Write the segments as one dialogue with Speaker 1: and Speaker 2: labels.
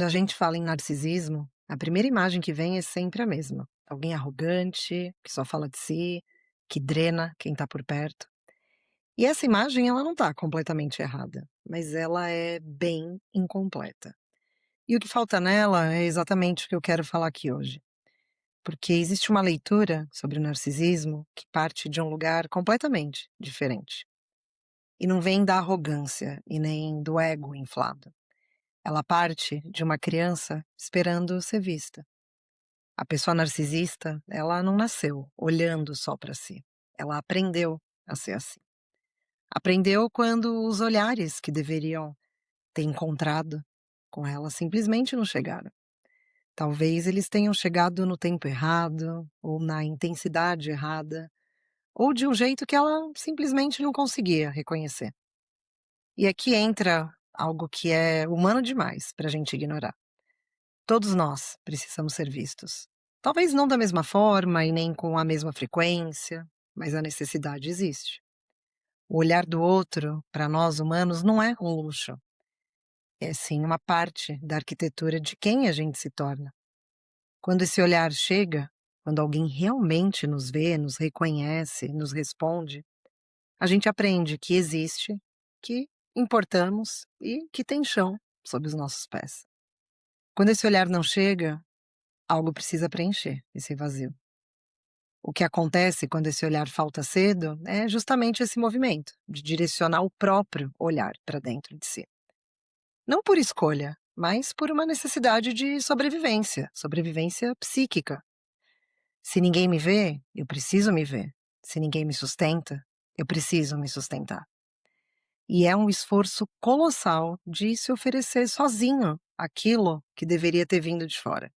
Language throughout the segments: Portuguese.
Speaker 1: Quando a gente fala em narcisismo, a primeira imagem que vem é sempre a mesma. Alguém arrogante, que só fala de si, que drena quem está por perto. E essa imagem ela não está completamente errada, mas ela é bem incompleta. E o que falta nela é exatamente o que eu quero falar aqui hoje. Porque existe uma leitura sobre o narcisismo que parte de um lugar completamente diferente. E não vem da arrogância e nem do ego inflado. Ela parte de uma criança esperando ser vista. A pessoa narcisista, ela não nasceu olhando só para si. Ela aprendeu a ser assim. Aprendeu quando os olhares que deveriam ter encontrado com ela simplesmente não chegaram. Talvez eles tenham chegado no tempo errado, ou na intensidade errada, ou de um jeito que ela simplesmente não conseguia reconhecer. E aqui entra algo que é humano demais para a gente ignorar. Todos nós precisamos ser vistos. Talvez não da mesma forma e nem com a mesma frequência, mas a necessidade existe. O olhar do outro, para nós humanos, não é um luxo. É sim uma parte da arquitetura de quem a gente se torna. Quando esse olhar chega, quando alguém realmente nos vê, nos reconhece, nos responde, a gente aprende que existe, que importamos e que tem chão sob os nossos pés. Quando esse olhar não chega, algo precisa preencher esse vazio. O que acontece quando esse olhar falta cedo é justamente esse movimento de direcionar o próprio olhar para dentro de si. Não por escolha, mas por uma necessidade de sobrevivência, sobrevivência psíquica. Se ninguém me vê, eu preciso me ver. Se ninguém me sustenta, eu preciso me sustentar. E é um esforço colossal de se oferecer sozinho aquilo que deveria ter vindo de fora.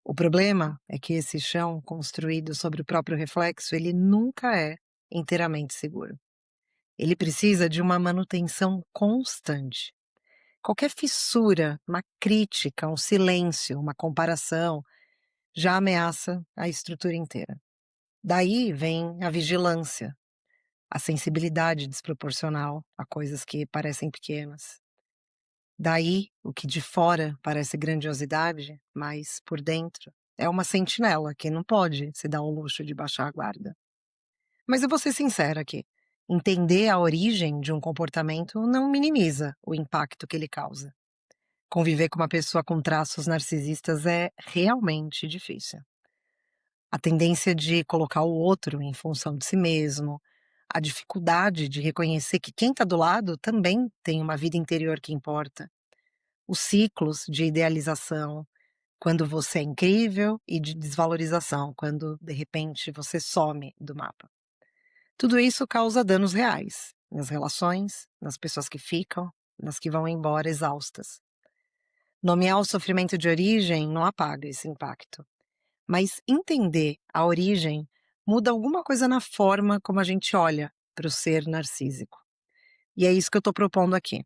Speaker 1: O problema é que esse chão construído sobre o próprio reflexo, ele nunca é inteiramente seguro. Ele precisa de uma manutenção constante. Qualquer fissura, uma crítica, um silêncio, uma comparação, já ameaça a estrutura inteira. Daí vem a vigilância, a sensibilidade desproporcional a coisas que parecem pequenas. Daí, o que de fora parece grandiosidade, mas por dentro é uma sentinela que não pode se dar o luxo de baixar a guarda. Mas eu vou ser sincera aqui. Entender a origem de um comportamento não minimiza o impacto que ele causa. Conviver com uma pessoa com traços narcisistas é realmente difícil. A tendência de colocar o outro em função de si mesmo, a dificuldade de reconhecer que quem está do lado também tem uma vida interior que importa, os ciclos de idealização, quando você é incrível, e de desvalorização, quando de repente você some do mapa. Tudo isso causa danos reais nas relações, nas pessoas que ficam, nas que vão embora exaustas. Nomear o sofrimento de origem não apaga esse impacto, mas entender a origem muda alguma coisa na forma como a gente olha para o ser narcísico. E é isso que eu estou propondo aqui.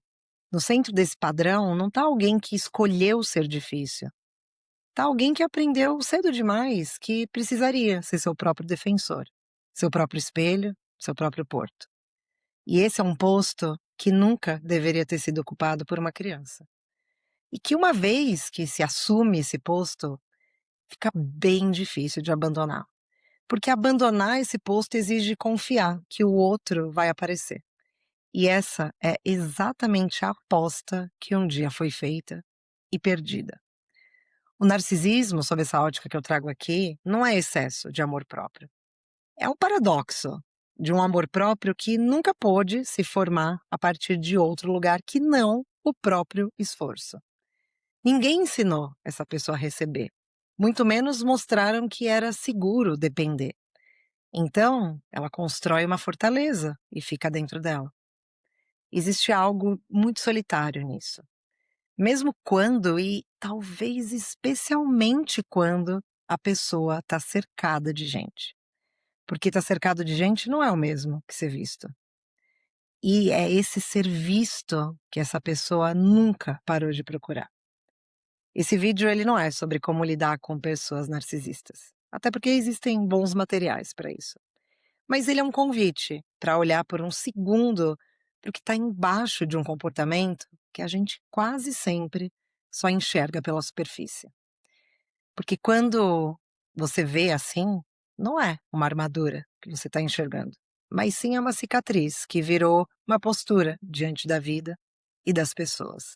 Speaker 1: No centro desse padrão não está alguém que escolheu ser difícil. Está alguém que aprendeu cedo demais que precisaria ser seu próprio defensor, seu próprio espelho, seu próprio porto. E esse é um posto que nunca deveria ter sido ocupado por uma criança. E que uma vez que se assume esse posto, fica bem difícil de abandonar. Porque abandonar esse posto exige confiar que o outro vai aparecer. E essa é exatamente a aposta que um dia foi feita e perdida. O narcisismo, sob essa ótica que eu trago aqui, não é excesso de amor próprio. É um paradoxo de um amor próprio que nunca pôde se formar a partir de outro lugar que não o próprio esforço. Ninguém ensinou essa pessoa a receber, muito menos mostraram que era seguro depender. Então, ela constrói uma fortaleza e fica dentro dela. Existe algo muito solitário nisso. Mesmo quando, e talvez especialmente quando, a pessoa está cercada de gente. Porque estar cercado de gente não é o mesmo que ser visto. E é esse ser visto que essa pessoa nunca parou de procurar. Esse vídeo ele não é sobre como lidar com pessoas narcisistas. Até porque existem bons materiais para isso. Mas ele é um convite para olhar por um segundo para o que está embaixo de um comportamento que a gente quase sempre só enxerga pela superfície. Porque quando você vê assim, não é uma armadura que você está enxergando, mas sim é uma cicatriz que virou uma postura diante da vida e das pessoas.